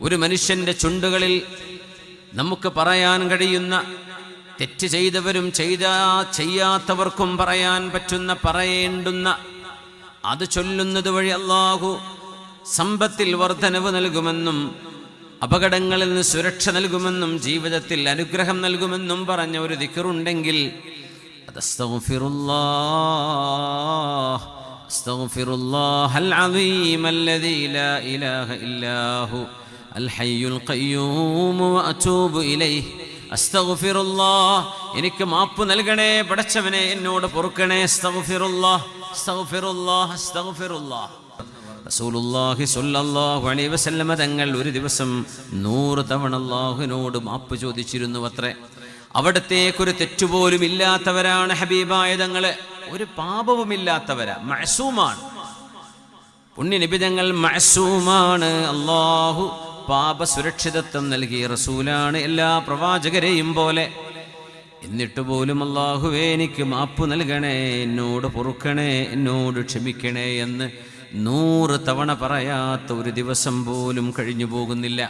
ഒരു മനുഷ്യൻ്റെ ചുണ്ടുകളിൽ നമുക്ക് പറയാൻ കഴിയുന്ന, തെറ്റ് ചെയ്തവരും ചെയ്യാത്തവർക്കും പറയാൻ പറ്റുന്ന, പറയേണ്ടുന്ന, അത് ചൊല്ലുന്നത് വഴി അല്ലാഹു സമ്പത്തിൽ വർധനവ് നൽകുമെന്നും അപകടങ്ങളിൽ നിന്ന് സുരക്ഷ നൽകുമെന്നും ജീവിതത്തിൽ അനുഗ്രഹം നൽകുമെന്നും പറഞ്ഞ ഒരു ദിക്റുണ്ടെങ്കിൽ അത് അസ്തഗ്ഫിറുല്ലാഹൽ അസീം അല്ലദീ ലാ ഇലാഹ ഇല്ലാഹു അൽ ഹയ്യുൽ ഖയ്യൂം വഅതൂബു ഇലൈഹി. അസ്തഗ്ഫിറുല്ലാഹ്, എനിക്ക് മാപ്പ് നൽകണേ പടച്ചവനെ, എന്നോട് പൊറുക്കണേ. അസ്തഗ്ഫിറുല്ലാഹ് അസ്തഗ്ഫിറുല്ലാഹ് അസ്തഗ്ഫിറുല്ലാഹ്. റസൂലുള്ളാഹി സ്വല്ലല്ലാഹു അലൈഹി വസല്ലമ തങ്ങൾ ഒരു ദിവസം 100 തവണ അല്ലാഹുവിനോട് മാപ്പ് ചോദിച്ചിരുന്നുവത്രേ. അവിടത്തേക്കൊരു തെറ്റുപോലും ഇല്ലാത്തവരാണ് ഹബീബായ തങ്ങള്, ഒരു പാപവുമില്ലാത്തവരാ, മഅസൂമാണ്. പുണ്യനബി തങ്ങൾ മഅസൂമാണ്. അല്ലാഹു പാപ സുരക്ഷിതത്വം നൽകിയ റസൂലാണ്, എല്ലാ പ്രവാചകരെയും പോലെ. എന്നിട്ട് പോലും അല്ലാഹുവേ എനിക്ക് മാപ്പ് നൽകണേ, എന്നോട് പൊറുക്കണേ, എന്നോട് ക്ഷമിക്കണേ എന്ന് 100 തവണ പറയാത്ത ഒരു ദിവസം പോലും കഴിഞ്ഞു പോകുന്നില്ല.